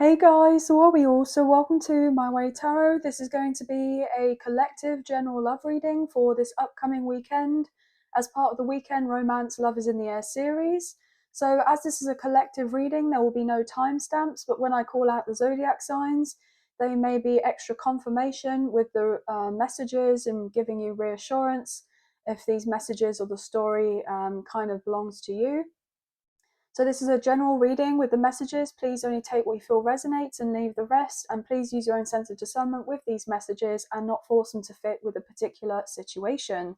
Hey guys, so are we all? So welcome to My Way Tarot. This is going to be a collective general love reading for this upcoming weekend as part of the Weekend Romance Love is in the Air series. So as this is a collective reading, there will be no timestamps, but when I call out the zodiac signs, they may be extra confirmation with the messages and giving you reassurance if these messages or the story kind of belongs to you. So this is a general reading with the messages. Please only take what you feel resonates and leave the rest. And please use your own sense of discernment with these messages and not force them to fit with a particular situation.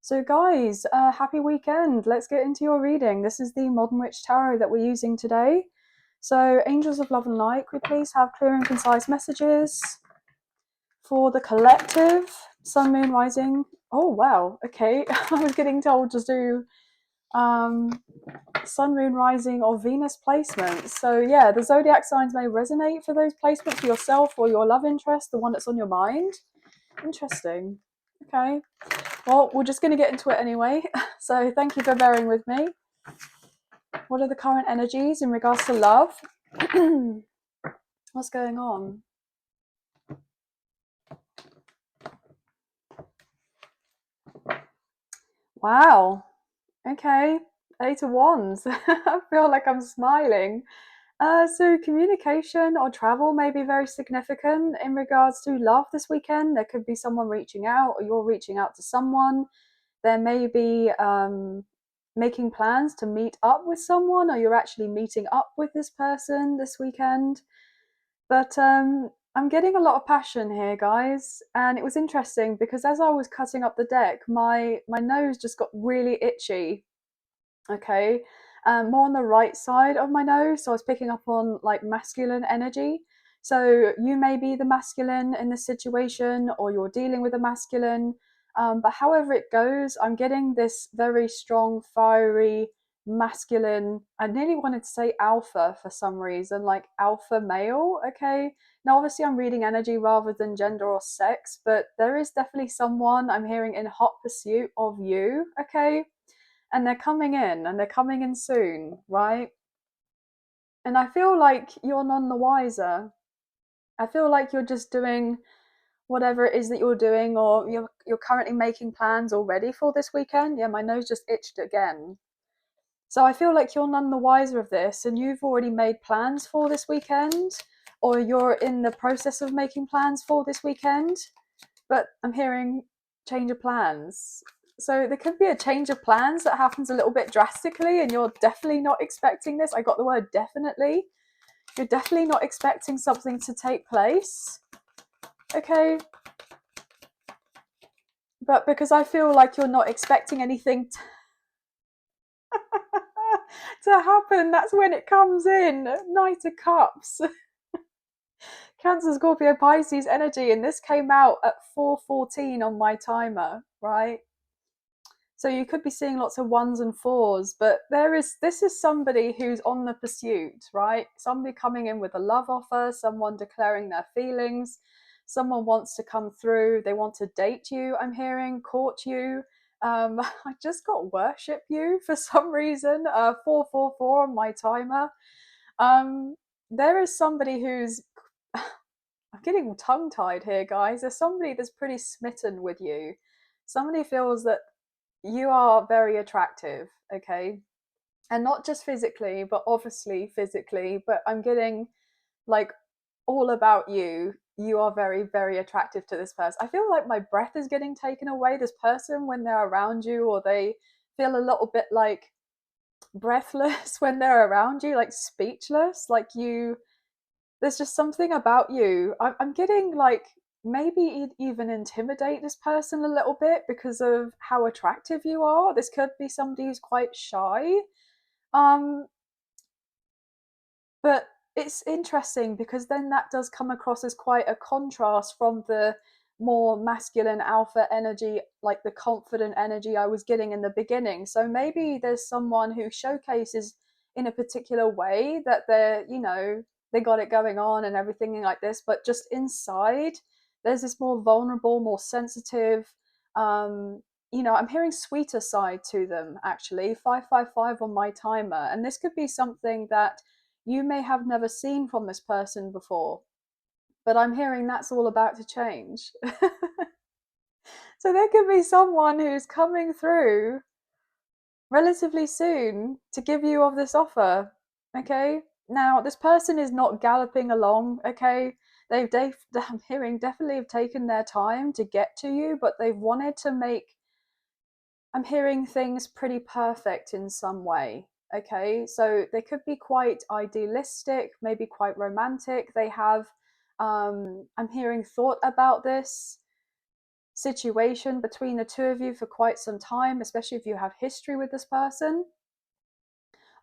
So guys, happy weekend. Let's get into your reading. This is the Modern Witch Tarot that we're using today. So Angels of Love and Light, could we please have clear and concise messages for the collective? Sun, Moon, Rising. Oh, wow. Okay. I was getting told to do Sun, Moon, Rising, or Venus placements. So yeah, the zodiac signs may resonate for those placements for yourself or your love interest, the one that's on your mind. Interesting. Okay. Well, we're just going to get into it anyway. So thank you for bearing with me. What are the current energies in regards to love? What's going on? Wow. Okay. Eight of Wands. I feel like I'm smiling. So communication or travel may be very significant in regards to love this weekend. There could be someone reaching out, or you're reaching out to someone. There may be making plans to meet up with someone, or you're actually meeting up with this person this weekend. But I'm getting a lot of passion here, guys, and it was interesting because as I was cutting up the deck, my nose just got really itchy. Okay, more on the right side of my nose, so I was picking up on like masculine energy. So you may be the masculine in this situation, or you're dealing with a masculine, but however it goes, I'm getting this very strong fiery masculine. I nearly wanted to say alpha for some reason, like alpha male. Okay, now obviously I'm reading energy rather than gender or sex, but there is definitely someone I'm hearing in hot pursuit of you. Okay, and they're coming in, and they're coming in soon, right? And I feel like you're none the wiser. I feel like you're just doing whatever it is that you're doing, or you're currently making plans already for this weekend. Yeah, my nose just itched again. So I feel like you're none the wiser of this, and you've already made plans for this weekend, or you're in the process of making plans for this weekend. But I'm hearing change of plans. So there could be a change of plans that happens a little bit drastically, and you're definitely not expecting this. I got the word definitely. You're definitely not expecting something to take place. Okay. But because I feel like you're not expecting anything to happen, that's when it comes in. Knight of Cups. Cancer, Scorpio, Pisces energy, and this came out at 4:14 on my timer, right? So you could be seeing lots of ones and fours, but this is somebody who's on the pursuit, right? Somebody coming in with a love offer, someone declaring their feelings, someone wants to come through, they want to date you, I'm hearing, court you. I just got worship you for some reason, 444 on my timer. Um, there is somebody who's I'm getting tongue tied here, guys. There's somebody that's pretty smitten with you. Somebody feels that you are very attractive, okay? And not just physically, but obviously physically. But I'm getting like all about you. You are very, very attractive to this person. I feel like my breath is getting taken away. This person, when they're around you, or they feel a little bit like breathless when they're around you, like speechless, like you there's just something about you. I'm getting like maybe even intimidate this person a little bit because of how attractive you are. This could be somebody who's quite shy. Um, but it's interesting because then that does come across as quite a contrast from the more masculine alpha energy, like the confident energy I was getting in the beginning. So maybe there's someone who showcases in a particular way that they got it going on and everything like this, but just inside there's this more vulnerable, more sensitive, um, I'm hearing sweeter side to them actually. 555 on my timer, and this could be something that you may have never seen from this person before, but I'm hearing that's all about to change. So there could be someone who's coming through relatively soon to give you of this offer. Okay, now this person is not galloping along. Okay, I'm hearing definitely have taken their time to get to you, but they've wanted to make, I'm hearing things pretty perfect in some way. Okay, so they could be quite idealistic, maybe quite romantic. They have I'm hearing thought about this situation between the two of you for quite some time, especially if you have history with this person.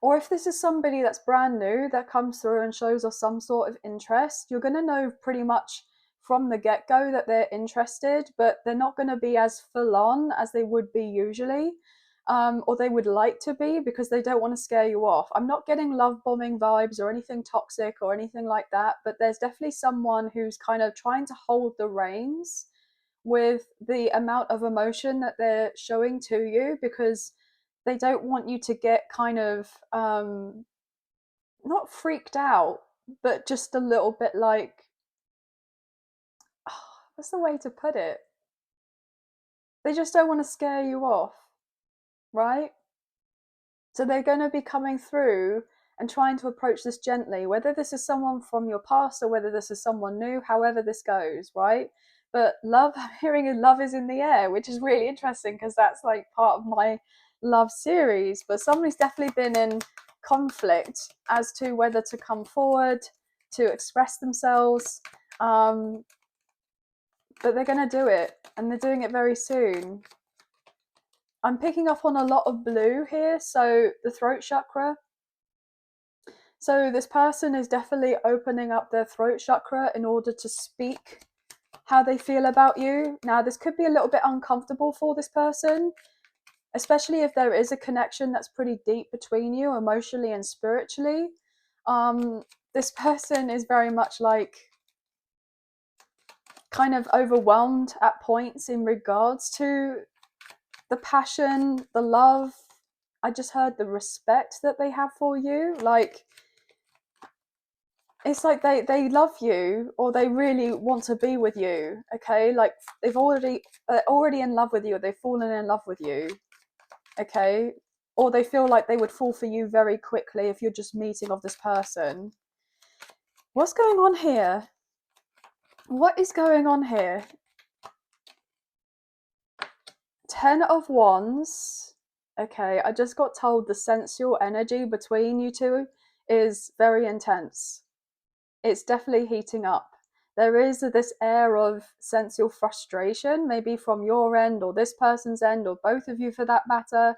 Or if this is somebody that's brand new that comes through and shows us some sort of interest, you're going to know pretty much from the get-go that they're interested, but they're not going to be as full on as they would be usually, or they would like to be, because they don't want to scare you off. I'm not getting love bombing vibes or anything toxic or anything like that, but there's definitely someone who's kind of trying to hold the reins with the amount of emotion that they're showing to you, because they don't want you to get kind of not freaked out, but just a little bit like, oh, what's the way to put it? They just don't want to scare you off, right? So they're going to be coming through and trying to approach this gently, whether this is someone from your past or whether this is someone new, however this goes, right? But love, I'm hearing love is in the air, which is really interesting because that's like part of my love series. But somebody's definitely been in conflict as to whether to come forward, to express themselves. But they're going to do it, and they're doing it very soon. I'm picking up on a lot of blue here, so the throat chakra. So this person is definitely opening up their throat chakra in order to speak how they feel about you. Now, this could be a little bit uncomfortable for this person, especially if there is a connection that's pretty deep between you emotionally and spiritually. This person is very much like kind of overwhelmed at points in regards to the passion, the love. I just heard the respect that they have for you. Like, it's like they love you, or they really want to be with you. Okay, like they're already in love with you, or they've fallen in love with you. Okay, or they feel like they would fall for you very quickly if you're just meeting of this person. What's going on here? What is going on here? 10 of Wands. Okay, I just got told the sensual energy between you two is very intense. It's definitely heating up. There is this air of sensual frustration, maybe from your end or this person's end, or both of you for that matter.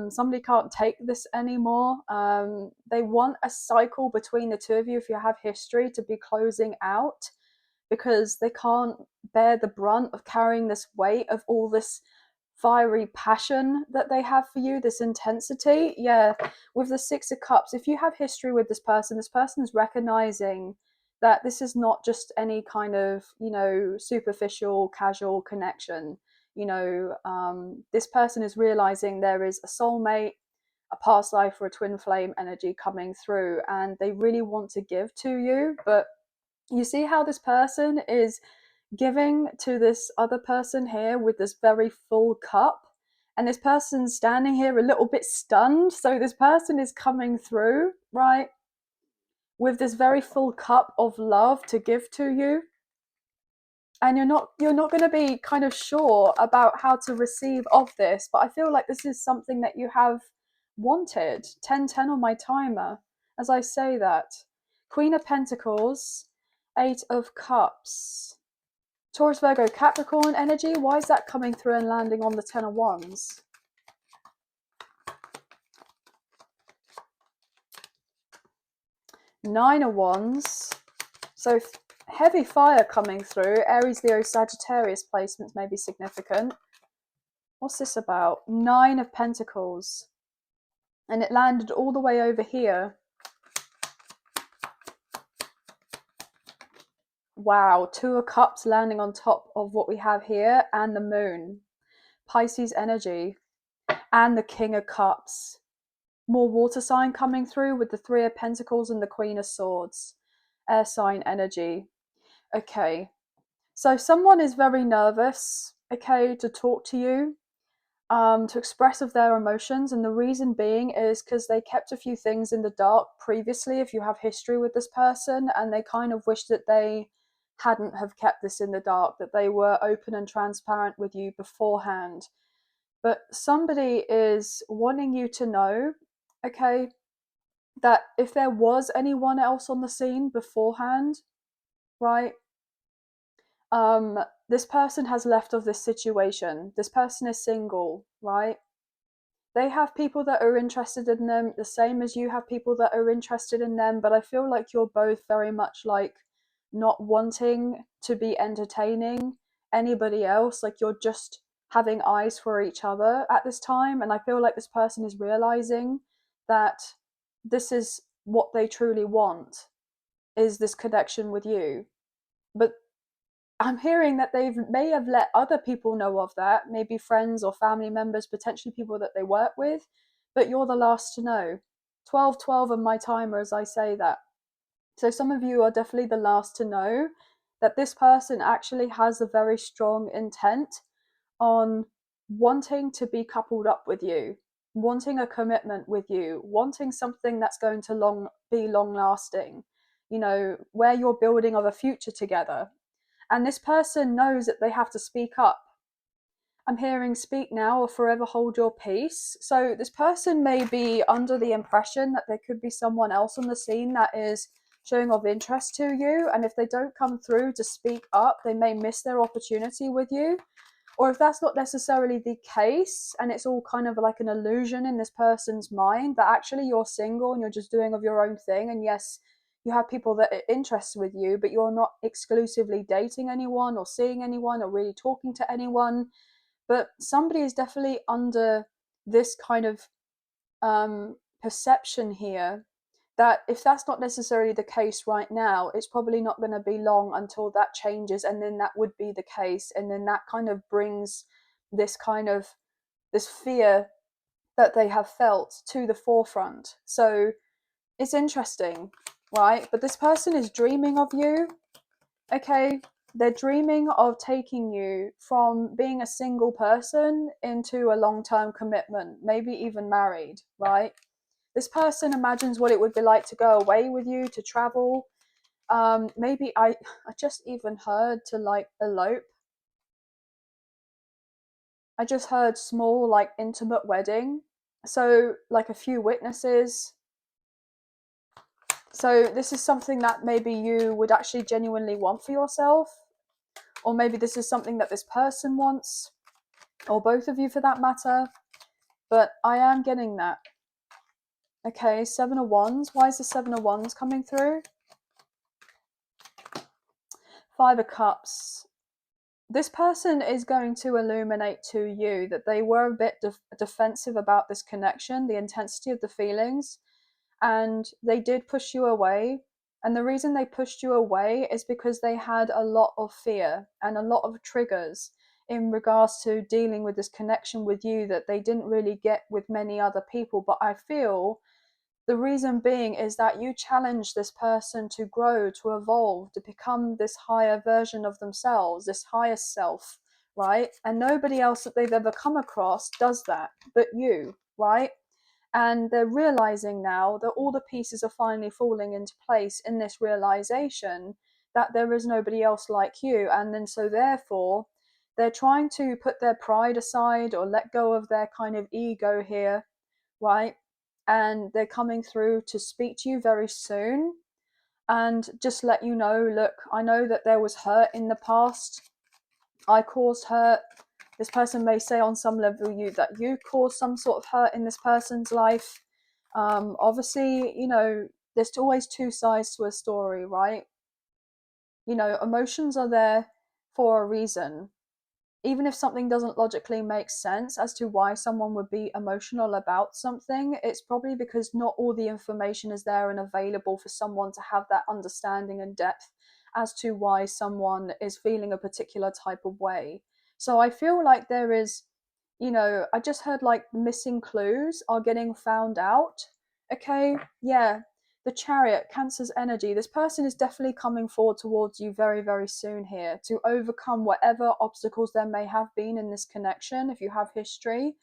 Somebody can't take this anymore. They want a cycle between the two of you, if you have history, to be closing out, because they can't bear the brunt of carrying this weight of all this fiery passion that they have for you, this intensity. Yeah, with the Six of Cups, if you have history with this person's recognizing that this is not just any kind of, superficial, casual connection. This person is realizing there is a soulmate, a past life, or a twin flame energy coming through, and they really want to give to you. But you see how this person is giving to this other person here with this very full cup, and this person's standing here a little bit stunned. So this person is coming through, right, with this very full cup of love to give to you, and you're not going to be kind of sure about how to receive of this. But I feel like this is something that you have wanted. 1010 on my timer as I say that. Queen of Pentacles, Eight of Cups, Taurus, Virgo, Capricorn energy. Why is that coming through and landing on the Ten of Wands? Nine of Wands. So heavy fire coming through. Aries, Leo, Sagittarius placements may be significant. What's this about? Nine of Pentacles. And it landed all the way over here. Wow, Two of Cups landing on top of what we have here, and the Moon. Pisces energy. And the King of Cups. more water sign coming through with the Three of Pentacles and the Queen of Swords. Air sign energy. Okay. So someone is very nervous, okay, to talk to you, to express of their emotions, and the reason being is because they kept a few things in the dark previously, if you have history with this person, and they kind of wish that they hadn't have kept this in the dark, that they were open and transparent with you beforehand. But somebody is wanting you to know, okay, that if there was anyone else on the scene beforehand, right, this person has left of this situation. This person is single, right? They have people that are interested in them, the same as you have people that are interested in them, but I feel like you're both very much like not wanting to be entertaining anybody else. Like you're just having eyes for each other at this time, and I feel like this person is realizing that this is what they truly want, is this connection with you. But I'm hearing that they may have let other people know of that, maybe friends or family members, potentially people that they work with, but you're the last to know. 1212 on my timer as I say that. So some of you are definitely the last to know that this person actually has a very strong intent on wanting to be coupled up with you, wanting a commitment with you, wanting something that's going to be long lasting, where you're building of a future together. And this person knows that they have to speak up. I'm hearing speak now or forever hold your peace. So this person may be under the impression that there could be someone else on the scene that is showing of interest to you. And if they don't come through to speak up, they may miss their opportunity with you. Or if that's not necessarily the case, and it's all kind of like an illusion in this person's mind that actually you're single and you're just doing of your own thing, and yes, you have people that are interested with you, but you're not exclusively dating anyone or seeing anyone or really talking to anyone. But somebody is definitely under this kind of perception here that if that's not necessarily the case right now, it's probably not going to be long until that changes, and then that would be the case, and then that kind of brings this fear that they have felt to the forefront. So it's interesting, right? But this person is dreaming of you, okay? They're dreaming of taking you from being a single person into a long-term commitment, maybe even married, right? This person imagines what it would be like to go away with you, to travel. Maybe I just even heard to like elope. I just heard small, like intimate wedding. So like a few witnesses. So this is something that maybe you would actually genuinely want for yourself. Or maybe this is something that this person wants. Or both of you for that matter. But I am getting that. Okay, 7 of Wands. Why is the 7 of Wands coming through? 5 of Cups. This person is going to illuminate to you that they were a bit defensive about this connection, the intensity of the feelings, and they did push you away. And the reason they pushed you away is because they had a lot of fear and a lot of triggers in regards to dealing with this connection with you that they didn't really get with many other people. But I feel the reason being is that you challenge this person to grow, to evolve, to become this higher version of themselves, this higher self, right? And nobody else that they've ever come across does that but you, right? And they're realizing now that all the pieces are finally falling into place in this realization that there is nobody else like you. And then so therefore, they're trying to put their pride aside or let go of their kind of ego here, right? And they're coming through to speak to you very soon and just let you know, look, I know that there was hurt in the past. I caused hurt. This person may say on some level that you caused some sort of hurt in this person's life. Obviously, there's always two sides to a story, right? Emotions are there for a reason. Even if something doesn't logically make sense as to why someone would be emotional about something, it's probably because not all the information is there and available for someone to have that understanding and depth as to why someone is feeling a particular type of way. So I feel like there is I just heard like missing clues are getting found out. Okay, yeah. The Chariot, Cancer's energy. This person is definitely coming forward towards you very, very soon here to overcome whatever obstacles there may have been in this connection, if you have history,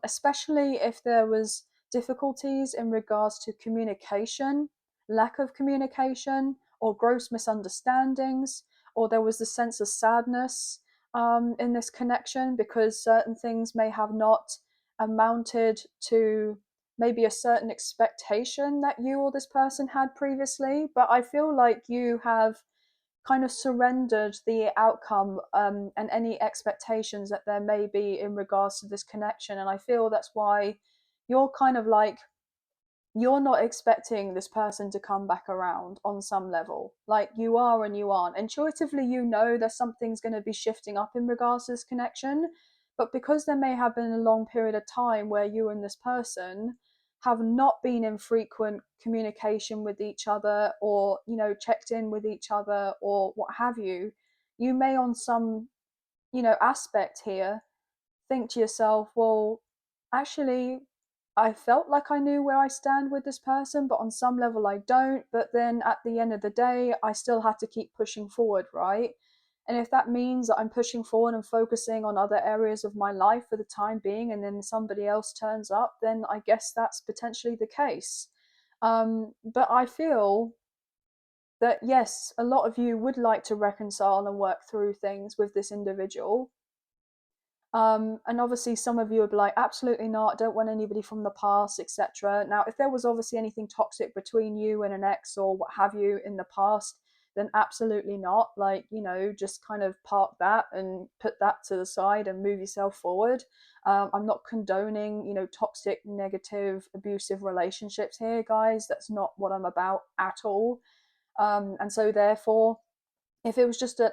especially if there was difficulties in regards to communication, lack of communication, or gross misunderstandings, or there was the sense of sadness in this connection because certain things may have not amounted to maybe a certain expectation that you or this person had previously. But I feel like you have kind of surrendered the outcome and any expectations that there may be in regards to this connection. And I feel that's why you're kind of like, you're not expecting this person to come back around on some level. Like you are and you aren't. Intuitively, that something's going to be shifting up in regards to this connection. But because there may have been a long period of time where you and this person have not been in frequent communication with each other or, checked in with each other or what have you, you may on some, aspect here think to yourself, well, actually, I felt like I knew where I stand with this person, but on some level I don't. But then at the end of the day, I still have to keep pushing forward, right? And if that means that I'm pushing forward and focusing on other areas of my life for the time being, and then somebody else turns up, then I guess that's potentially the case. But I feel that yes, a lot of you would like to reconcile and work through things with this individual, and obviously, some of you would be like, absolutely not, don't want anybody from the past, etc. Now, if there was obviously anything toxic between you and an ex or what have you in the past, then absolutely not. Like, just kind of park that and put that to the side and move yourself forward. I'm not condoning, toxic, negative, abusive relationships here, guys. That's not what I'm about at all. And so, therefore, if it was just a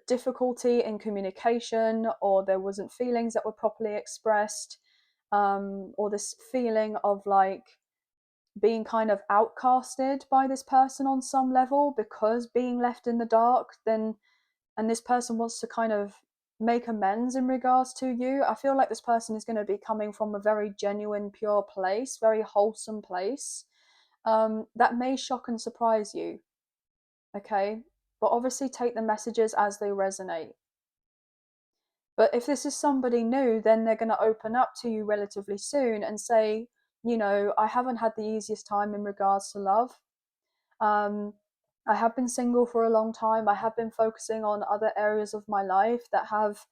difficulty in communication or there wasn't feelings that were properly expressed, or this feeling of like being kind of outcasted by this person on some level because being left in the dark, then and this person wants to kind of make amends in regards to you, I feel like this person is going to be coming from a very genuine, pure place, very wholesome place, that may shock and surprise you. Okay, but obviously take the messages as they resonate. But if this is somebody new, then they're going to open up to you relatively soon and say, I haven't had the easiest time in regards to love. um, I have been single for a long time. I have been focusing on other areas of my life that have,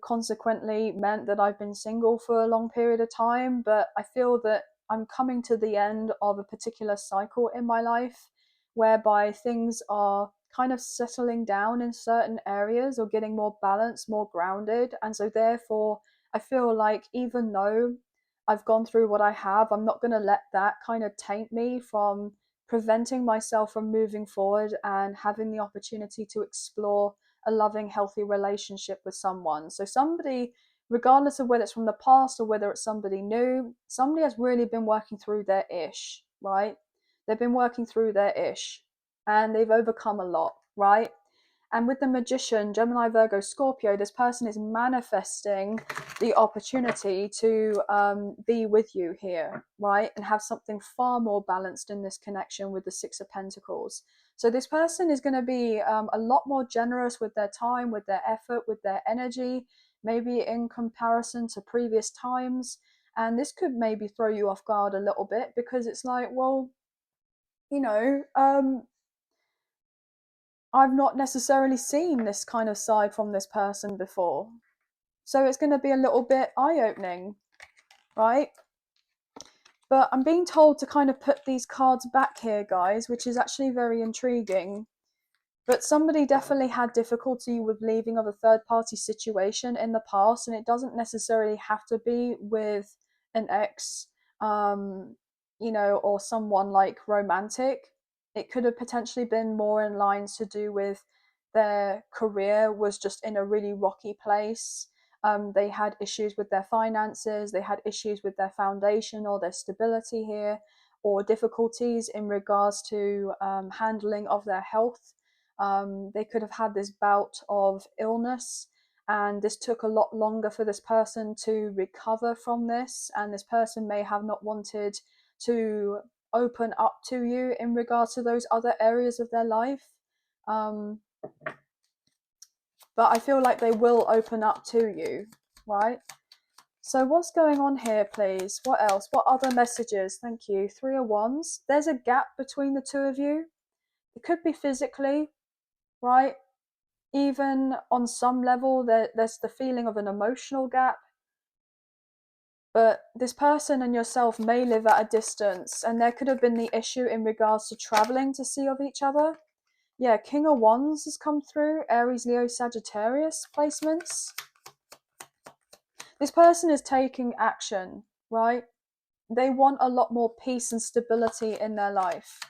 consequently meant that I've been single for a long period of time. But I feel that I'm coming to the end of a particular cycle in my life whereby things are kind of settling down in certain areas or getting more balanced, more grounded. And so, therefore, I feel like even though I've gone through what I have, I'm not going to let that kind of taint me from preventing myself from moving forward and having the opportunity to explore a loving, healthy relationship with someone. So, somebody, regardless of whether it's from the past or whether it's somebody new, somebody has really been working through their ish, right? They've been working through their ish and they've overcome a lot, right? And with the Magician, Gemini, Virgo, Scorpio, this person is manifesting the opportunity to be with you here, right? And have something far more balanced in this connection with the Six of Pentacles. So this person is going to be a lot more generous with their time, with their effort, with their energy, maybe in comparison to previous times. And this could maybe throw you off guard a little bit because it's like, well, you know, I've not necessarily seen this kind of side from this person before. So it's going to be a little bit eye-opening, right? But I'm being told to kind of put these cards back here, guys, which is actually very intriguing. But somebody definitely had difficulty with leaving of a third-party situation in the past, and it doesn't necessarily have to be with an ex, or someone like romantic. It could have potentially been more in lines to do with their career was just in a really rocky place. They had issues with their finances, they had issues with their foundation or their stability here, or difficulties in regards to handling of their health. They could have had this bout of illness, and this took a lot longer for this person to recover from this, and this person may have not wanted to open up to you in regards to those other areas of their life. But I feel like they will open up to you, right? So what's going on here, please? What else? What other messages? Thank you. 3 of Wands. There's a gap between the two of you. It could be physically, right? Even on some level, there's the feeling of an emotional gap. But this person and yourself may live at a distance, and there could have been the issue in regards to traveling to see of each other. Yeah, King of Wands has come through. Aries, Leo, Sagittarius placements. This person is taking action, right? They want a lot more peace and stability in their life.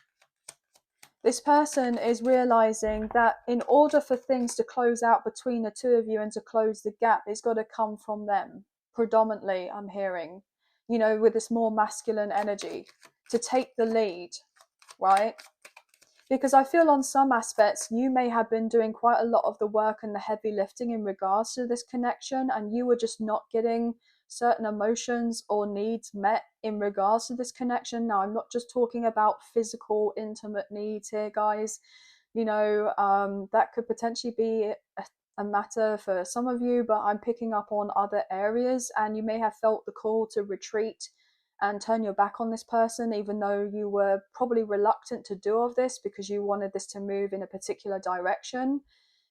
This person is realizing that in order for things to close out between the two of you and to close the gap, it's got to come from them. Predominantly, I'm hearing, you know, with this more masculine energy, to take the lead, right? Because I feel on some aspects, you may have been doing quite a lot of the work and the heavy lifting in regards to this connection, and you were just not getting certain emotions or needs met in regards to this connection. Now, I'm not just talking about physical, intimate needs here, guys. You know, that could potentially be a matter for some of you, but I'm picking up on other areas, and you may have felt the call to retreat and turn your back on this person, even though you were probably reluctant to do of this because you wanted this to move in a particular direction.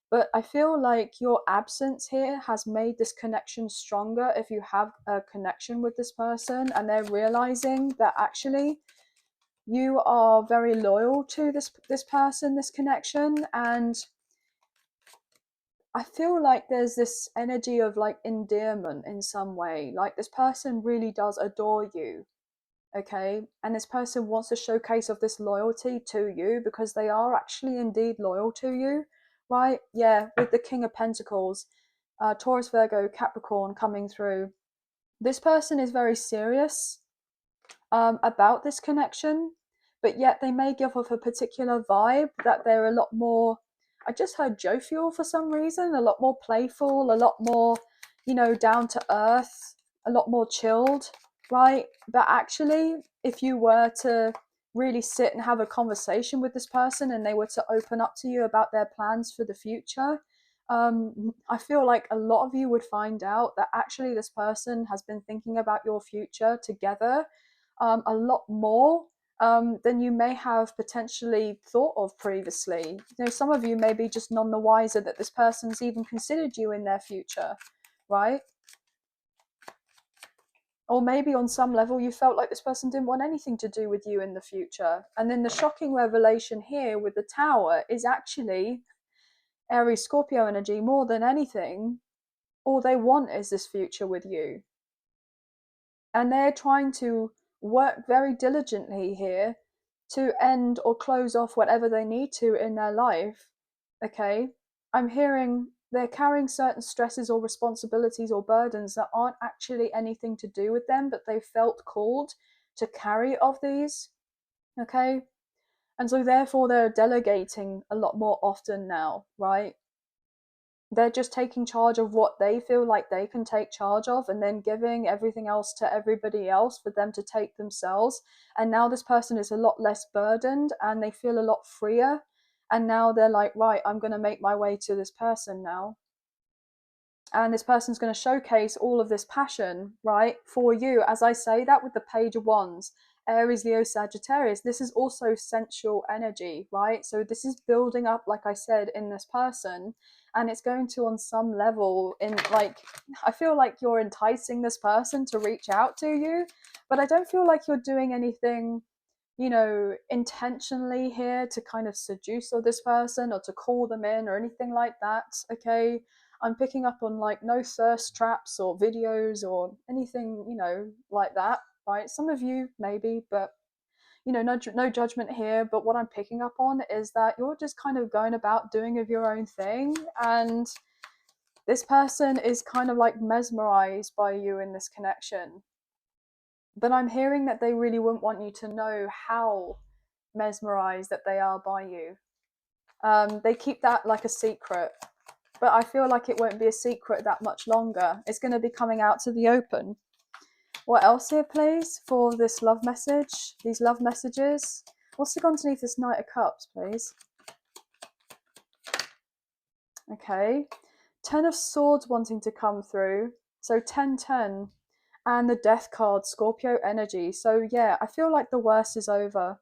But I feel like your absence here has made this connection stronger if you have a connection with this person and they're realizing that actually you are very loyal to this person, this connection. And I feel like there's this energy of like endearment in some way, like this person really does adore you. Okay, and this person wants a showcase of this loyalty to you because they are actually indeed loyal to you, right? Yeah, with the King of Pentacles, Taurus, Virgo, Capricorn coming through. This person is very serious about this connection, but yet they may give off a particular vibe that they're a lot more, I just heard jovial for some reason, a lot more playful, a lot more, you know, down to earth, a lot more chilled, right? But actually, if you were to really sit and have a conversation with this person and they were to open up to you about their plans for the future, I feel like a lot of you would find out that actually this person has been thinking about your future together a lot more than you may have potentially thought of previously. You know, some of you may be just none the wiser that this person's even considered you in their future, right? Or maybe on some level you felt like this person didn't want anything to do with you in the future. And then the shocking revelation here with the Tower is actually Aries Scorpio energy. More than anything, all they want is this future with you. And they're trying to work very diligently here to end or close off whatever they need to in their life. Okay, I'm hearing they're carrying certain stresses or responsibilities or burdens that aren't actually anything to do with them, but they felt called to carry of these. Okay, and so therefore they're delegating a lot more often now, right? They're just taking charge of what they feel like they can take charge of and then giving everything else to everybody else for them to take themselves. And now this person is a lot less burdened and they feel a lot freer. And now they're like, right, I'm going to make my way to this person now. And this person's going to showcase all of this passion, right, for you. As I say that with the Page of Wands, Aries, Leo, Sagittarius, this is also sensual energy, right? So this is building up, like I said, in this person, and it's going to, on some level, in like, I feel like you're enticing this person to reach out to you, but I don't feel like you're doing anything, you know, intentionally here to kind of seduce this person or to call them in or anything like that. Okay, I'm picking up on like no thirst traps or videos or anything, you know, like that, right? Some of you maybe, but you know, no judgment here. But what I'm picking up on is that you're just kind of going about doing of your own thing, and this person is kind of like mesmerized by you in this connection. But I'm hearing that they really wouldn't want you to know how mesmerized that they are by you. They keep that like a secret. but I feel like it won't be a secret that much longer. It's going to be coming out to the open. What else here, please, for this love message? These love messages. What's underneath this Knight of Cups, please? Okay. 10 of Swords wanting to come through. So 10-10. And the Death card, Scorpio energy. So yeah, I feel like the worst is over.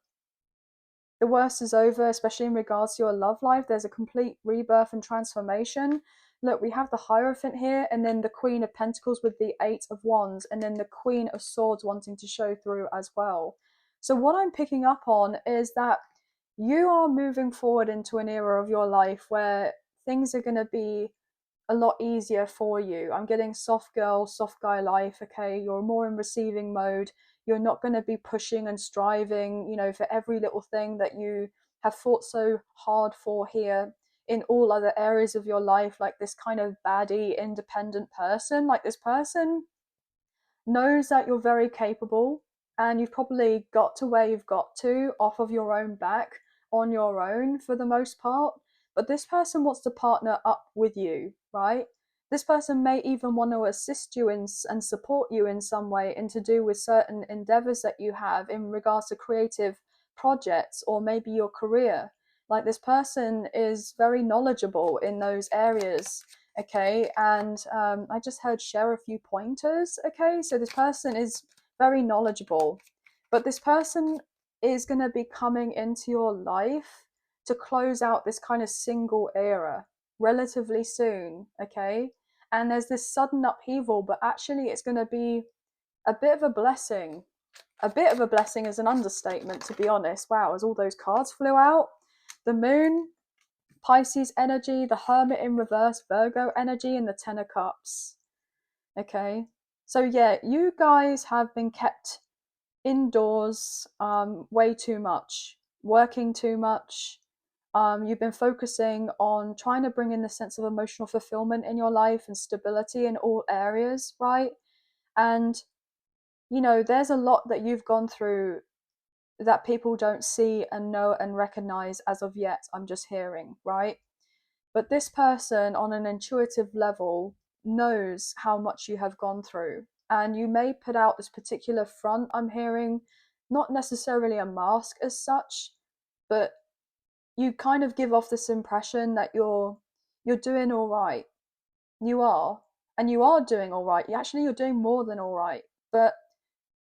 The worst is over, especially in regards to your love life. There's a complete rebirth and transformation. Look, we have the Hierophant here, and then the Queen of Pentacles with the 8 of Wands, and then the Queen of Swords wanting to show through as well. So what I'm picking up on is that you are moving forward into an era of your life where things are going to be a lot easier for you. I'm getting soft girl, soft guy life, okay? You're more in receiving mode. You're not going to be pushing and striving, you know, for every little thing that you have fought so hard for here in all other areas of your life, like this kind of baddie, independent person. Like this person knows that you're very capable and you've probably got to where you've got to off of your own back on your own for the most part. But this person wants to partner up with you, right? This person may even want to assist you in, and support you in some way and to do with certain endeavors that you have in regards to creative projects or maybe your career. Like this person is very knowledgeable in those areas, okay? And I just heard share a few pointers, okay? So this person is very knowledgeable, but this person is going to be coming into your life to close out this kind of single era relatively soon, okay? And there's this sudden upheaval, but actually it's going to be a bit of a blessing. A bit of a blessing is an understatement, to be honest. Wow, as all those cards flew out. The Moon, Pisces energy, the Hermit in reverse, Virgo energy, and the Ten of Cups. Okay, so yeah, you guys have been kept indoors way too much, working too much. You've been focusing on trying to bring in the sense of emotional fulfillment in your life and stability in all areas, right? And, you know, there's a lot that you've gone through that people don't see and know and recognize as of yet. I'm just hearing, right? But this person, on an intuitive level, knows how much you have gone through. And you may put out this particular front, I'm hearing, not necessarily a mask as such, but you kind of give off this impression that you're doing all right. You are. And you are doing all right. You're doing more than all right. But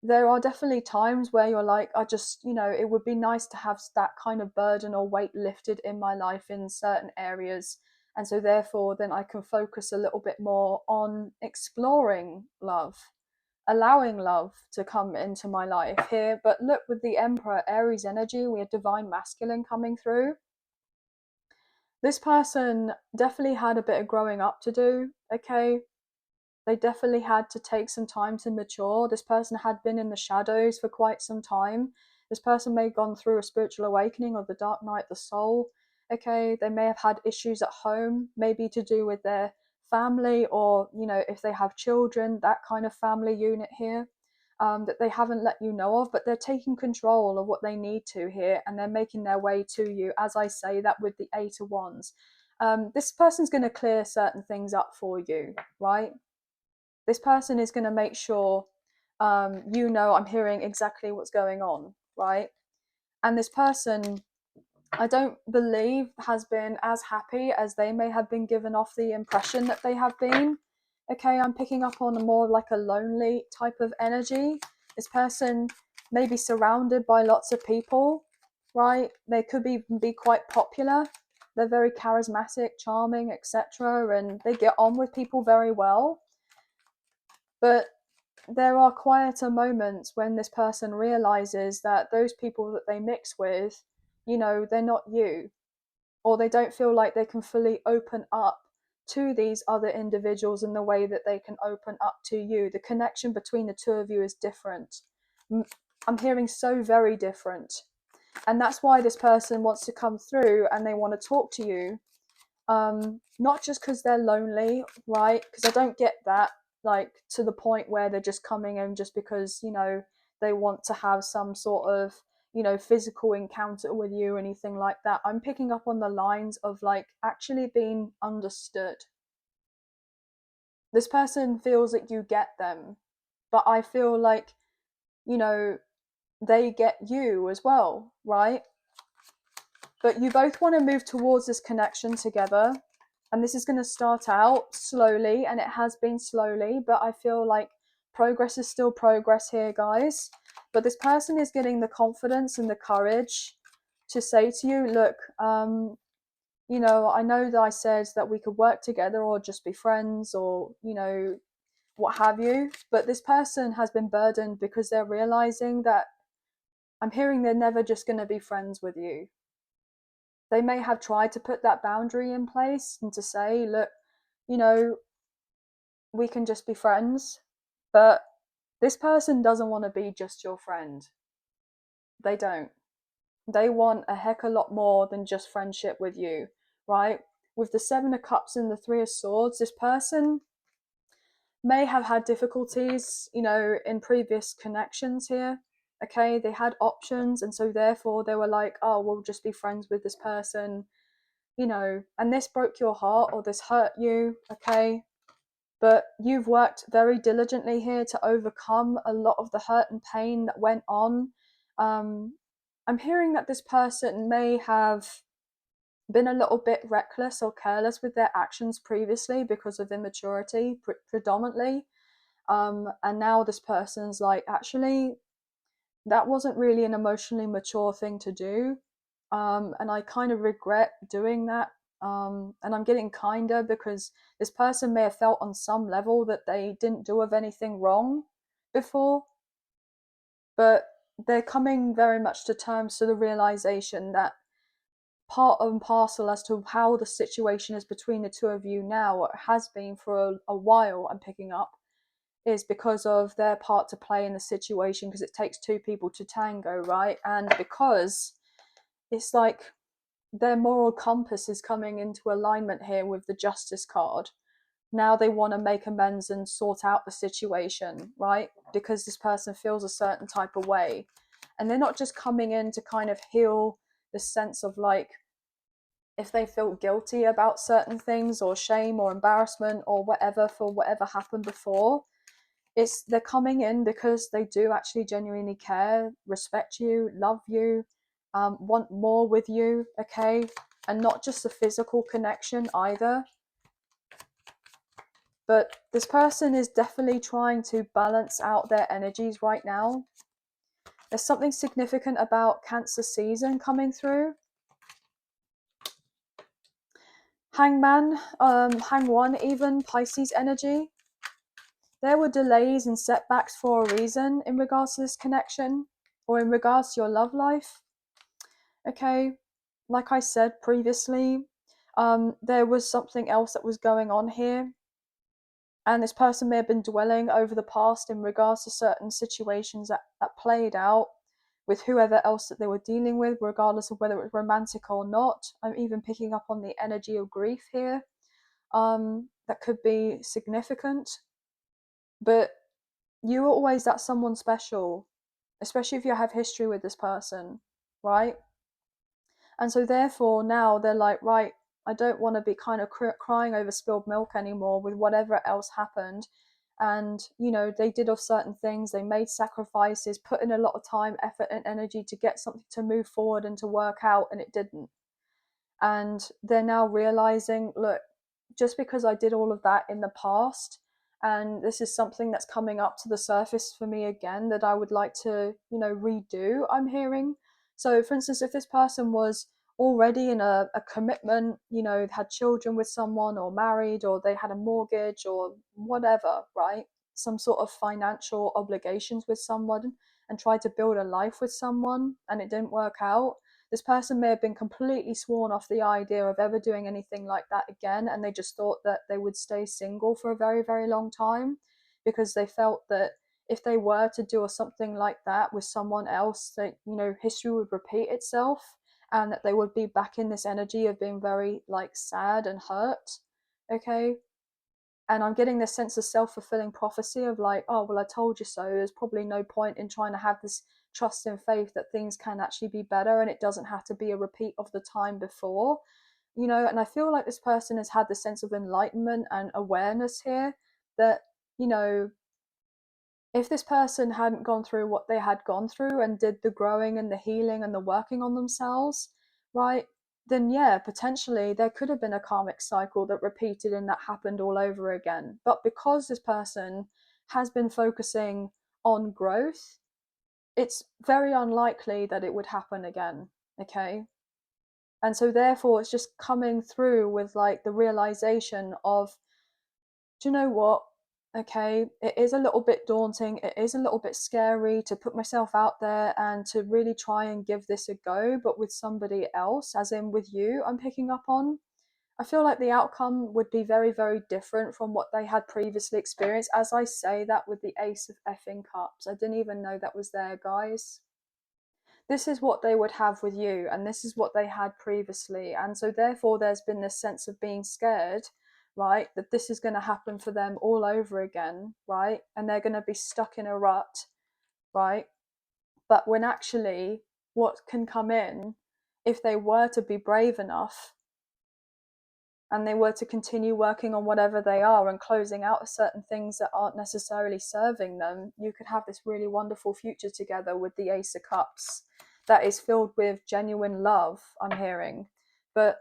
there are definitely times where you're like, I just, you know, it would be nice to have that kind of burden or weight lifted in my life in certain areas. And so, therefore, then I can focus a little bit more on exploring love, allowing love to come into my life here. But look, with the Emperor, Aries energy, we have divine masculine coming through. This person definitely had a bit of growing up to do, okay? They definitely had to take some time to mature. This person had been in the shadows for quite some time. This person may have gone through a spiritual awakening or the dark night of the soul. Okay, they may have had issues at home, maybe to do with their family, or, you know, if they have children, that kind of family unit here, that they haven't let you know of, but they're taking control of what they need to here, and they're making their way to you, as I say that with the 8 of Wands. This person's going to clear certain things up for you, right? This person is going to make sure you know, I'm hearing exactly what's going on, right? And this person, I don't believe, has been as happy as they may have been given off the impression that they have been. Okay, I'm picking up on a more like a lonely type of energy. This person may be surrounded by lots of people, right? They could be quite popular. They're very charismatic, charming, etc. And they get on with people very well. But there are quieter moments when this person realizes that those people that they mix with, you know, they're not you, or they don't feel like they can fully open up to these other individuals in the way that they can open up to you. The connection between the two of you is different. I'm hearing so very different. And that's why this person wants to come through and they want to talk to you. Not just because they're lonely, right? Because I don't get that, like, to the point where they're just coming in just because, you know, they want to have some sort of, physical encounter with you or anything like that. I'm picking up on the lines of like actually being understood. This person feels that you get them, but I feel like, they get you as well, right? But you both want to move towards this connection together. And this is going to start out slowly, and it has been slowly, but I feel like progress is still progress here, guys. But this person is getting the confidence and the courage to say to you, look, I know that I said that we could work together or just be friends or, what have you. But this person has been burdened because they're realizing that I'm hearing they're never just going to be friends with you. They may have tried to put that boundary in place and to say, look, we can just be friends. But this person doesn't want to be just your friend. They don't. They want a heck of a lot more than just friendship with you, right? With the Seven of Cups and the Three of Swords, this person may have had difficulties, in previous connections here. Okay, they had options, and so therefore they were like, oh, we'll just be friends with this person, and this broke your heart or this hurt you, okay? But you've worked very diligently here to overcome a lot of the hurt and pain that went on. I'm hearing that this person may have been a little bit reckless or careless with their actions previously because of immaturity, predominantly. And now this person's like, actually, that wasn't really an emotionally mature thing to do. And I kind of regret doing that. And I'm getting kinder because this person may have felt on some level that they didn't do of anything wrong before, but they're coming very much to terms to the realization that part and parcel as to how the situation is between the two of you now, or has been for a while, I'm picking up, is because of their part to play in the situation, because it takes two people to tango, right? And because it's like their moral compass is coming into alignment here with the Justice card. Now they want to make amends and sort out the situation, right? Because this person feels a certain type of way. And they're not just coming in to kind of heal the sense of like, if they feel guilty about certain things or shame or embarrassment or whatever for whatever happened before. They're coming in because they do actually genuinely care, respect you, love you, want more with you, okay? And not just a physical connection either. But this person is definitely trying to balance out their energies right now. There's something significant about Cancer season coming through. Hangman, Hang-1 even, Pisces energy. There were delays and setbacks for a reason in regards to this connection or in regards to your love life. Okay, like I said previously, there was something else that was going on here. And this person may have been dwelling over the past in regards to certain situations that played out with whoever else that they were dealing with, regardless of whether it was romantic or not. I'm even picking up on the energy of grief here. That could be significant. But you were always that someone special, especially if you have history with this person, right? And so therefore now they're like, right, I don't want to be kind of crying over spilled milk anymore with whatever else happened. And, they did off certain things, they made sacrifices, put in a lot of time, effort, and energy to get something to move forward and to work out, and it didn't. And they're now realizing, look, just because I did all of that in the past, and this is something that's coming up to the surface for me again that I would like to, redo, I'm hearing. So, for instance, if this person was already in a commitment, had children with someone or married, or they had a mortgage or whatever, right? Some sort of financial obligations with someone and tried to build a life with someone and it didn't work out, this person may have been completely sworn off the idea of ever doing anything like that again, and they just thought that they would stay single for a very, very long time because they felt that if they were to do something like that with someone else, that, history would repeat itself and that they would be back in this energy of being very like sad and hurt. Okay. And I'm getting this sense of self-fulfilling prophecy of like, oh, well, I told you so. There's probably no point in trying to have this trust and faith that things can actually be better and it doesn't have to be a repeat of the time before, you know. And I feel like this person has had the sense of enlightenment and awareness here that, you know, if this person hadn't gone through what they had gone through and did the growing and the healing and the working on themselves, right, then yeah, potentially there could have been a karmic cycle that repeated and that happened all over again. But because this person has been focusing on growth, it's very unlikely that it would happen again. Okay. And so therefore it's just coming through with like the realization of, do you know what? Okay, it is a little bit daunting. It is a little bit scary to put myself out there and to really try and give this a go, but with somebody else, as in with you, I'm picking up on. I feel like the outcome would be very, very different from what they had previously experienced. As I say that with the Ace of effing Cups, I didn't even know that was there, guys. This is what they would have with you, and this is what they had previously. And so therefore there's been this sense of being scared, right, that this is going to happen for them all over again, right, and they're going to be stuck in a rut, right. But when actually what can come in, if they were to be brave enough and they were to continue working on whatever they are and closing out certain things that aren't necessarily serving them, you could have this really wonderful future together with the Ace of Cups that is filled with genuine love, I'm hearing. But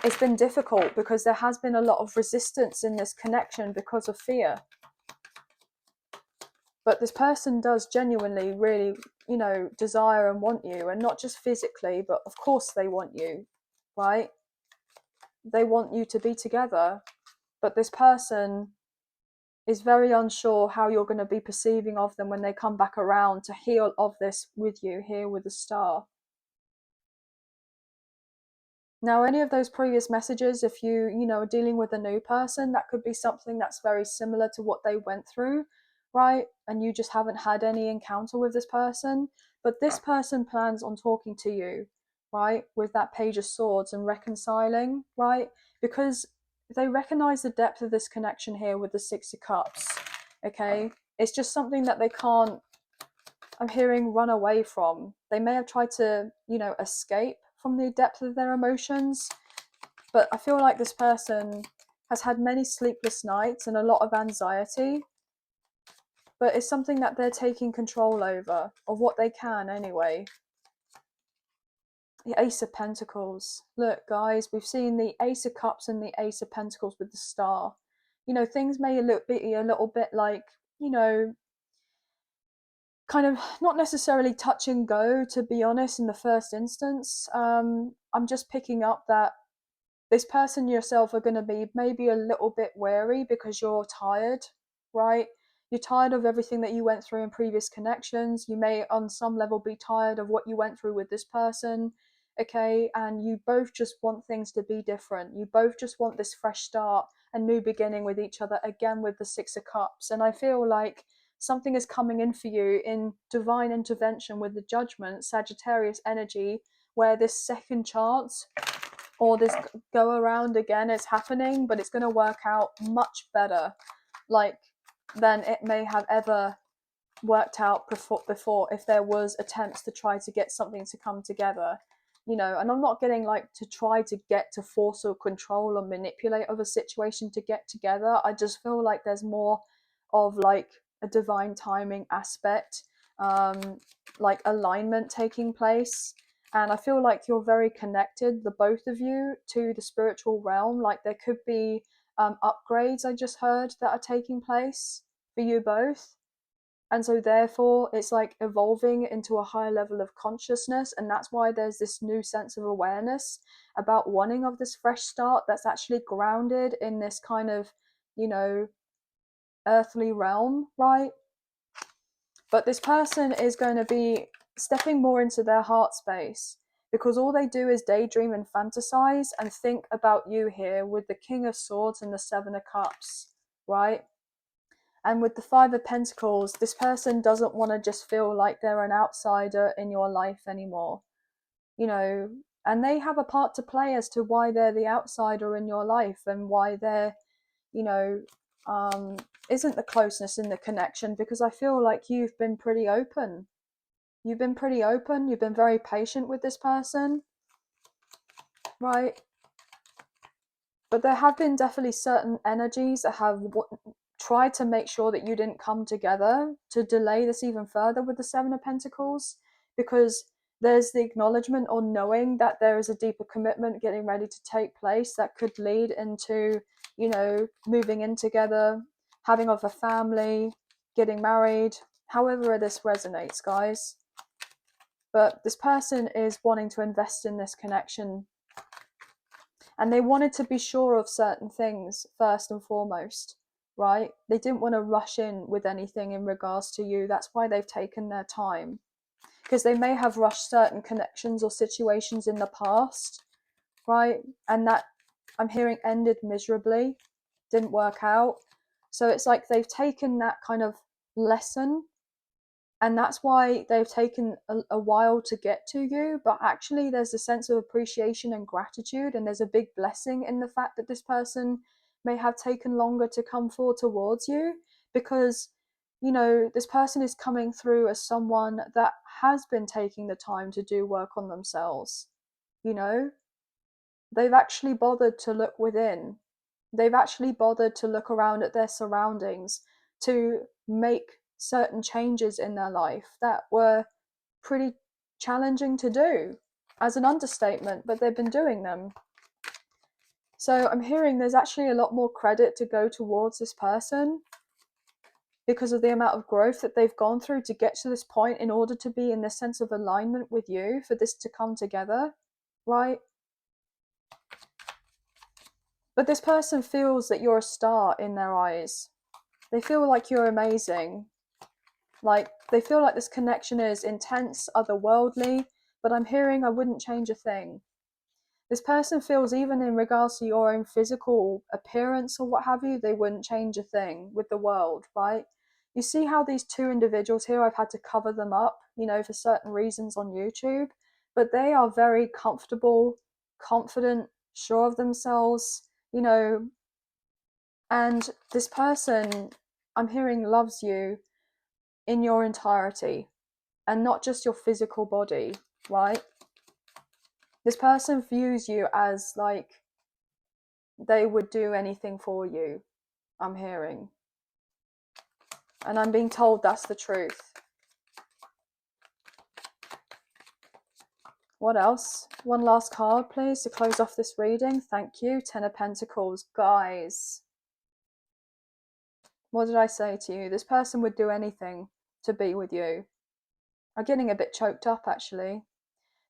it's been difficult because there has been a lot of resistance in this connection because of fear. But this person does genuinely really, you know, desire and want you, and not just physically, but of course they want you, right? They want you to be together. But this person is very unsure how you're going to be perceiving of them when they come back around to heal of this with you here with the Star. Now, any of those previous messages, if you know, are dealing with a new person, that could be something that's very similar to what they went through, right? And you just haven't had any encounter with this person. But this person plans on talking to you, right? With that Page of Swords and reconciling, right? Because they recognize the depth of this connection here with the Six of Cups, okay? It's just something that they can't, I'm hearing, run away from. They may have tried to, you know, escape from the depth of their emotions, but I feel like this person has had many sleepless nights and a lot of anxiety, but it's something that they're taking control over, of what they can anyway. The Ace of Pentacles. Look, guys, we've seen the Ace of Cups and the Ace of Pentacles with the Star. You know, things may be a little bit like, you know, kind of not necessarily touch and go, to be honest, in the first instance. I'm just picking up that this person yourself are going to be maybe a little bit wary because you're tired, right? You're tired of everything that you went through in previous connections. You may on some level be tired of what you went through with this person, okay? And you both just want things to be different. You both just want this fresh start, a new beginning with each other, again with the Six of Cups. And I feel like something is coming in for you in divine intervention with the Judgment, Sagittarius energy, where this second chance or this go around again is happening, but it's going to work out much better, like, than it may have ever worked out before if there was attempts to try to get something to come together, you know. And I'm not getting like to try to get to force or control or manipulate of a situation to get together. I just feel like there's more of like a divine timing aspect, like alignment taking place. And I feel like you're very connected, the both of you, to the spiritual realm. Like there could be upgrades, I just heard, that are taking place for you both. And so therefore it's like evolving into a higher level of consciousness, and that's why there's this new sense of awareness about wanting of this fresh start that's actually grounded in this kind of, you know, earthly realm, right? But this person is going to be stepping more into their heart space, because all they do is daydream and fantasize and think about you here with the King of Swords and the Seven of Cups, right? And with the Five of Pentacles, this person doesn't want to just feel like they're an outsider in your life anymore, you know, and they have a part to play as to why they're the outsider in your life and why they're, you know, isn't the closeness in the connection, because I feel like you've been pretty open. You've been pretty open. You've been very patient with this person, right? But there have been definitely certain energies that have tried to make sure that you didn't come together, to delay this even further with the Seven of Pentacles, because there's the acknowledgement or knowing that there is a deeper commitment getting ready to take place that could lead into, you know, moving in together, having of a family, getting married, however this resonates, guys. But this person is wanting to invest in this connection, and they wanted to be sure of certain things first and foremost, right? They didn't want to rush in with anything in regards to you. That's why they've taken their time, because they may have rushed certain connections or situations in the past, right? And that, I'm hearing, ended miserably, didn't work out. So it's like they've taken that kind of lesson, and that's why they've taken a while to get to you. But actually there's a sense of appreciation and gratitude, and there's a big blessing in the fact that this person may have taken longer to come forward towards you, because, you know, this person is coming through as someone that has been taking the time to do work on themselves. You know, they've actually bothered to look within. They've actually bothered to look around at their surroundings, to make certain changes in their life that were pretty challenging to do, as an understatement, but they've been doing them. So I'm hearing there's actually a lot more credit to go towards this person, because of the amount of growth that they've gone through to get to this point in order to be in this sense of alignment with you, for this to come together, right? But this person feels that you're a star in their eyes. They feel like you're amazing. Like, they feel like this connection is intense, otherworldly, but I'm hearing I wouldn't change a thing. This person feels, even in regards to your own physical appearance or what have you, they wouldn't change a thing with the world, right? You see how these two individuals here, I've had to cover them up, you know, for certain reasons on YouTube, but they are very comfortable, confident, sure of themselves, you know, and this person, I'm hearing, loves you in your entirety, and not just your physical body, right? This person views you as like they would do anything for you, I'm hearing. And I'm being told that's the truth. What else? One last card, please, to close off this reading. Thank you. Ten of Pentacles. Guys, what did I say to you? This person would do anything to be with you. I'm getting a bit choked up, actually.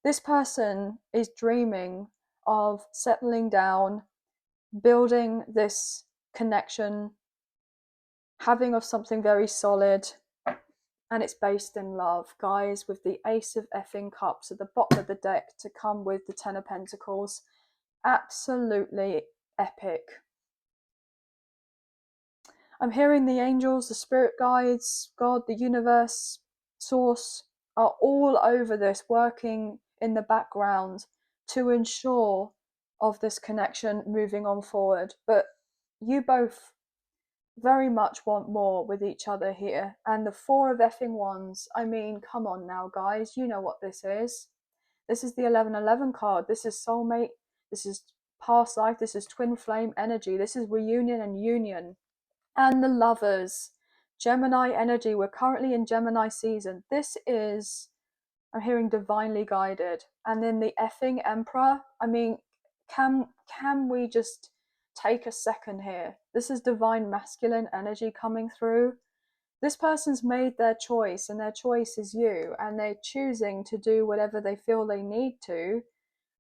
This person is dreaming of settling down, building this connection, having of something very solid, and it's based in love, guys, with the Ace of effing Cups at the bottom of the deck to come with the Ten of Pentacles. Absolutely epic. I'm hearing the angels, the spirit guides, God, the universe, source, are all over this, working in the background to ensure of this connection moving on forward. But you both very much want more with each other here. And the Four of effing Wands, I mean, come on now, guys, you know what this is. This is the 1111 card. This is soulmate. This is past life. This is twin flame energy. This is reunion and union. And the Lovers, Gemini energy. We're currently in Gemini season. This is, I'm hearing, divinely guided. And then the effing Emperor, I mean, can we just take a second here? This is divine masculine energy coming through. This person's made their choice, and their choice is you, and they're choosing to do whatever they feel they need to,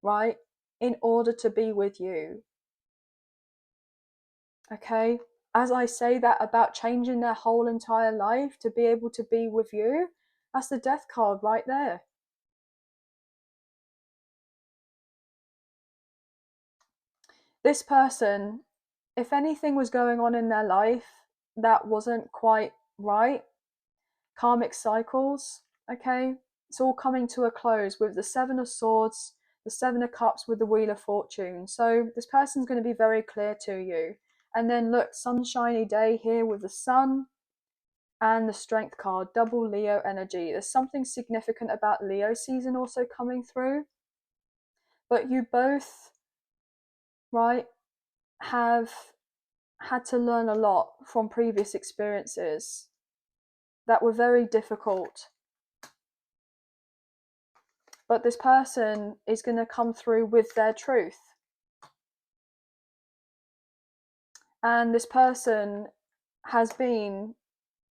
right, in order to be with you. Okay? As I say that about changing their whole entire life to be able to be with you, that's the Death card right there. This person, if anything was going on in their life that wasn't quite right, karmic cycles, okay, it's all coming to a close with the Seven of Swords, the Seven of Cups with the Wheel of Fortune. So this person's going to be very clear to you. And then look, sunshiny day here with the sun. and the Strength card, double Leo energy. There's something significant about Leo season also coming through. But you both, right, have had to learn a lot from previous experiences that were very difficult. But this person is going to come through with their truth. And this person has been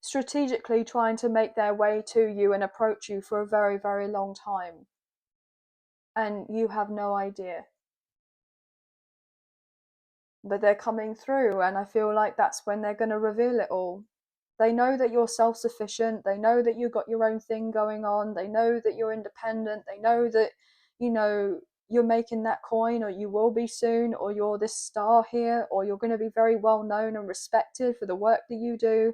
strategically trying to make their way to you and approach you for a very, very long time. And you have no idea. But they're coming through, and I feel like that's when they're going to reveal it all. They know that you're self-sufficient. They know that you've got your own thing going on. They know that you're independent. They know that, you're making that coin, or you will be soon, or you're this star here, or you're going to be very well known and respected for the work that you do.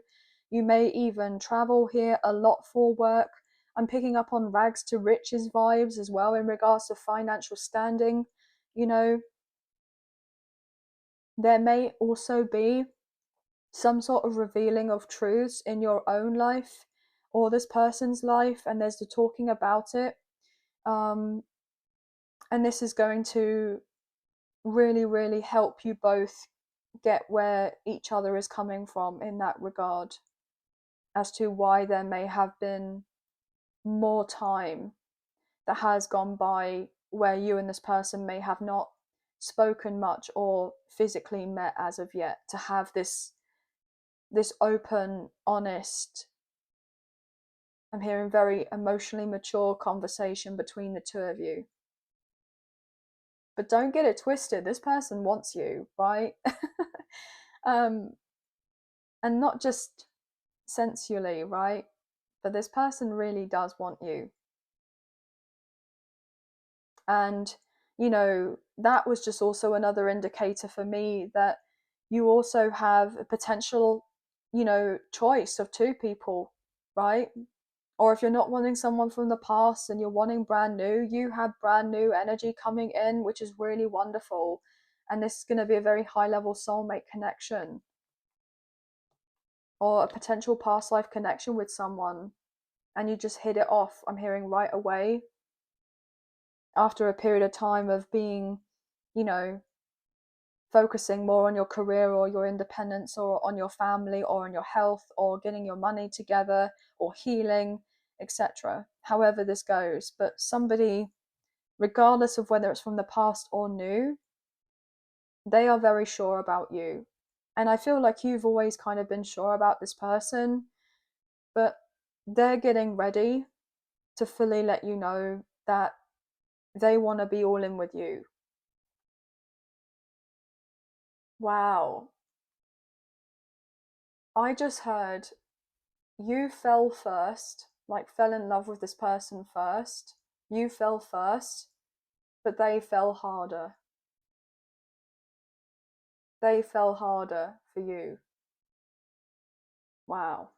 You may even travel here a lot for work. I'm picking up on rags to riches vibes as well in regards to financial standing. There may also be some sort of revealing of truths in your own life or this person's life, and there's the talking about it. And this is going to really, really help you both get where each other is coming from in that regard, as to why there may have been more time that has gone by where you and this person may have not spoken much or physically met as of yet, to have this open, honest, I'm hearing very emotionally mature conversation between the two of you. But don't get it twisted, this person wants you, right? And not just sensually, right? But this person really does want you. And, that was just also another indicator for me that you also have a potential, choice of two people, right? Or if you're not wanting someone from the past and you're wanting brand new, you have brand new energy coming in, which is really wonderful. And this is going to be a very high level soulmate connection, or a potential past life connection with someone. And you just hit it off, I'm hearing, right away, after a period of time of being, focusing more on your career or your independence or on your family or on your health or getting your money together or healing, etc. However this goes, but somebody, regardless of whether it's from the past or new, they are very sure about you. And I feel like you've always kind of been sure about this person, but they're getting ready to fully let you know that they want to be all in with you. Wow. I just heard you fell first, like fell in love with this person first. You fell first, but they fell harder. They fell harder for you. Wow.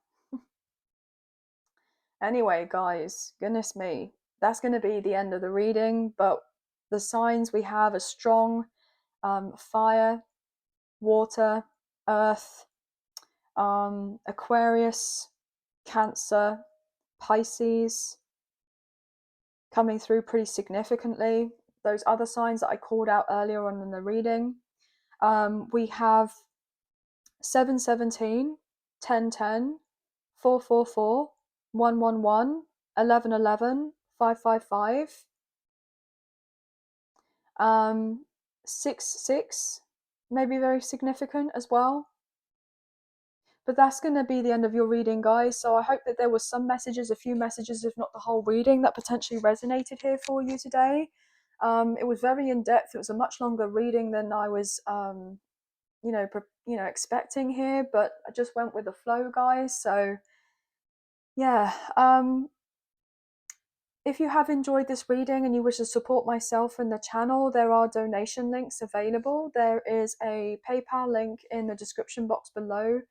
Anyway, guys, goodness me, that's going to be the end of the reading. But the signs we have are strong: fire, water, earth, Aquarius, Cancer, Pisces, coming through pretty significantly. Those other signs that I called out earlier on in the reading. We have 717, 1010, 444, 111, 1111, 555, 66, maybe very significant as well. But that's going to be the end of your reading, guys. So I hope that there was some messages, a few messages, if not the whole reading, that potentially resonated here for you today. It was very in-depth. It was a much longer reading than I was, expecting here. But I just went with the flow, guys. So yeah. If you have enjoyed this reading and you wish to support myself and the channel, there are donation links available. There is a PayPal link in the description box below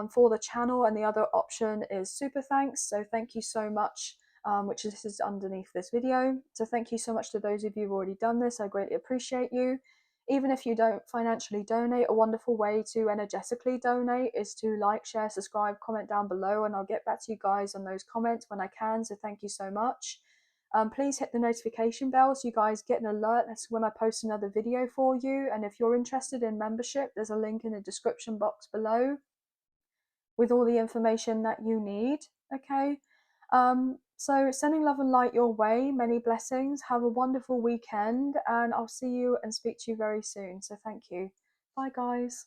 for the channel, and the other option is super thanks. So thank you so much, which this is underneath this video. So thank you so much to those of you who've already done this. I greatly appreciate you. Even if you don't financially donate, a wonderful way to energetically donate is to like, share, subscribe, comment down below, and I'll get back to you guys on those comments when I can. So thank you so much. Please hit the notification bell so you guys get an alert. That's when I post another video for you. And if you're interested in membership, there's a link in the description box below with all the information that you need. Okay. So sending love and light your way, many blessings. Have a wonderful weekend, and I'll see you and speak to you very soon. So thank you. Bye, guys.